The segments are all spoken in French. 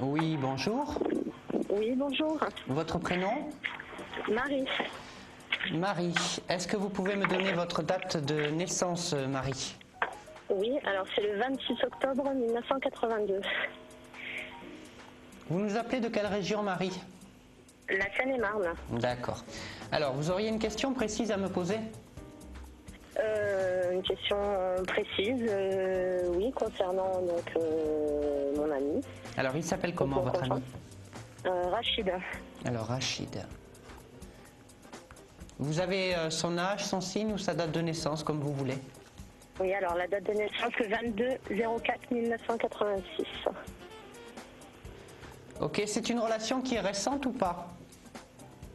Oui, bonjour. Oui, bonjour. Votre prénom? Marie. Marie. Est-ce que vous pouvez me donner votre date de naissance, Marie? Oui, alors c'est le 26 octobre 1982. Vous nous appelez de quelle région, Marie? La Seine-et-Marne. D'accord. Alors, vous auriez une question précise à me poser? Une question précise, oui, concernant donc, mon ami. Alors, il s'appelle comment, votre ami? Rachid. Alors, Rachid. Vous avez son âge, son signe ou sa date de naissance, comme vous voulez? Oui, alors la date de naissance, le 22-04-1986. Ok, c'est une relation qui est récente ou pas?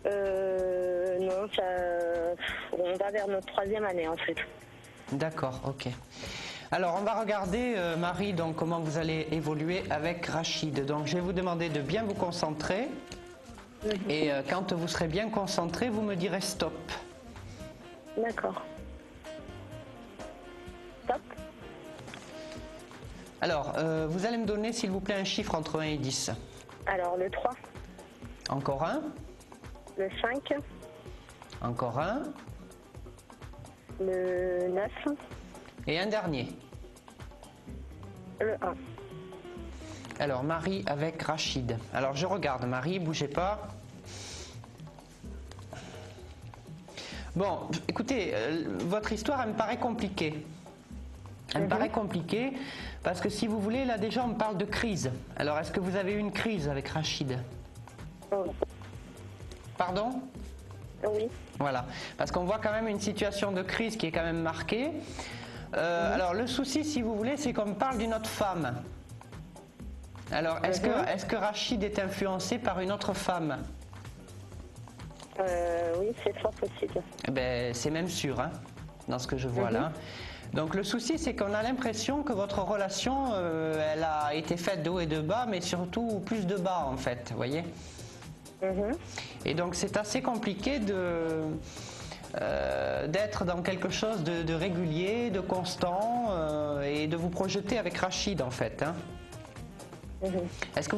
Non, on va vers notre 3e année en fait. D'accord, ok. Alors, on va regarder, Marie, donc comment vous allez évoluer avec Rachid. Donc, je vais vous demander de bien vous concentrer. Et quand vous serez bien concentré, vous me direz stop. D'accord. Stop. Alors, vous allez me donner, s'il vous plaît, un chiffre entre 1 et 10. Alors, le 3. Encore un. Le 5. Encore un. Le 9. Et un dernier. Le 1. Alors, Marie avec Rachid. Alors, je regarde, Marie, bougez pas. Bon, écoutez, votre histoire, elle me paraît compliquée. Elle me paraît compliquée parce que si vous voulez, là déjà, on me parle de crise. Alors, est-ce que vous avez eu une crise avec Rachid? Oh. Pardon? Oui. Voilà, parce qu'on voit quand même une situation de crise qui est quand même marquée. Alors, le souci, si vous voulez, c'est qu'on me parle d'une autre femme. Alors, est-ce que Rachid est influencé par une autre femme? Oui, c'est fort possible. Eh ben, c'est même sûr, hein, dans ce que je vois là. Donc le souci, c'est qu'on a l'impression que votre relation, elle a été faite de haut et de bas, mais surtout plus de bas en fait, vous voyez. Et donc c'est assez compliqué d'être dans quelque chose de régulier, de constant, et de vous projeter avec Rachid en fait. Hein. Est-ce que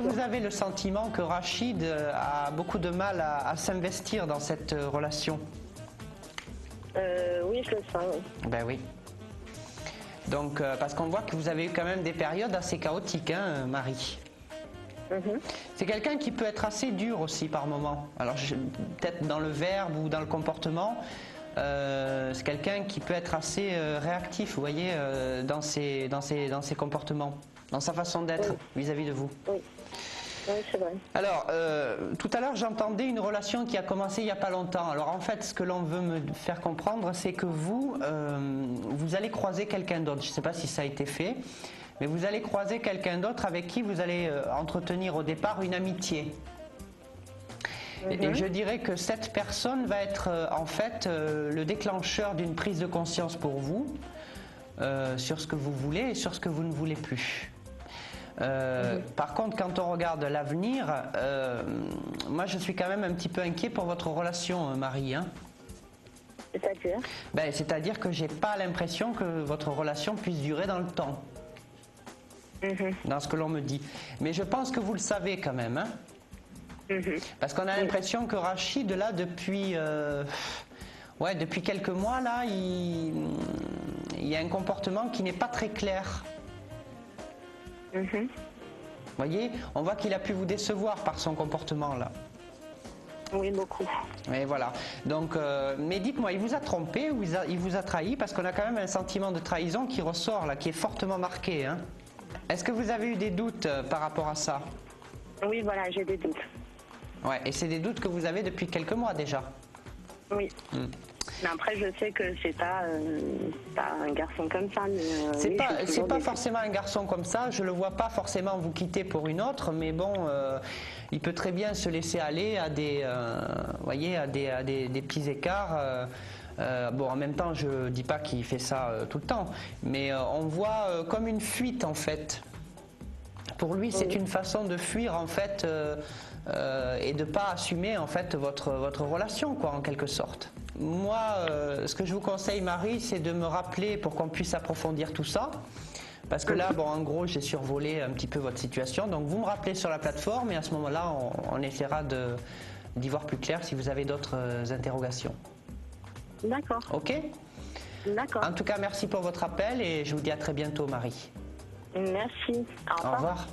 vous avez le sentiment que Rachid a beaucoup de mal à s'investir dans cette relation? Oui, je le sens. Oui. Ben oui. Donc, parce qu'on voit que vous avez eu quand même des périodes assez chaotiques, hein, Marie. C'est quelqu'un qui peut être assez dur aussi par moments. Alors, peut-être dans le verbe ou dans le comportement. C'est quelqu'un qui peut être assez réactif, vous voyez, dans ses comportements, dans sa façon d'être vis-à-vis de vous. Oui, oui, c'est vrai. Alors, tout à l'heure, j'entendais une relation qui a commencé il n'y a pas longtemps. Alors, en fait, ce que l'on veut me faire comprendre, c'est que vous allez croiser quelqu'un d'autre. Je ne sais pas si ça a été fait, mais vous allez croiser quelqu'un d'autre avec qui vous allez entretenir au départ une amitié. Et je dirais que cette personne va être en fait le déclencheur d'une prise de conscience pour vous sur ce que vous voulez et sur ce que vous ne voulez plus. Par contre, quand on regarde l'avenir, moi je suis quand même un petit peu inquiet pour votre relation, Marie. Hein. C'est-à-dire? Ben, c'est-à-dire que j'ai pas l'impression que votre relation puisse durer dans le temps. Dans ce que l'on me dit. Mais je pense que vous le savez quand même. Hein. Parce qu'on a l'impression que Rachid, là, depuis quelques mois, là, il y a un comportement qui n'est pas très clair. Vous voyez, on voit qu'il a pu vous décevoir par son comportement, là. Oui, beaucoup. Et voilà. Donc, mais dites-moi, il vous a trompé ou il vous a trahi? Parce qu'on a quand même un sentiment de trahison qui ressort, là, qui est fortement marqué. Hein. Est-ce que vous avez eu des doutes par rapport à ça? Oui, voilà, j'ai des doutes. Ouais, et c'est des doutes que vous avez depuis quelques mois déjà. Oui. Mais après, je sais que c'est pas un garçon comme ça. C'est pas forcément un garçon comme ça. Je le vois pas forcément vous quitter pour une autre, mais bon, il peut très bien se laisser aller à des, voyez, à des petits écarts. Bon, en même temps, je dis pas qu'il fait ça tout le temps, mais on voit comme une fuite en fait. Pour lui, c'est une façon de fuir en fait. Et de ne pas assumer en fait votre relation, quoi, en quelque sorte. Moi, ce que je vous conseille, Marie, c'est de me rappeler pour qu'on puisse approfondir tout ça. Parce que là, bon, en gros, j'ai survolé un petit peu votre situation. Donc, vous me rappelez sur la plateforme et à ce moment-là, on essaiera d'y voir plus clair si vous avez d'autres interrogations. D'accord. Ok? D'accord. En tout cas, merci pour votre appel et je vous dis à très bientôt, Marie. Merci. Au revoir. Au revoir.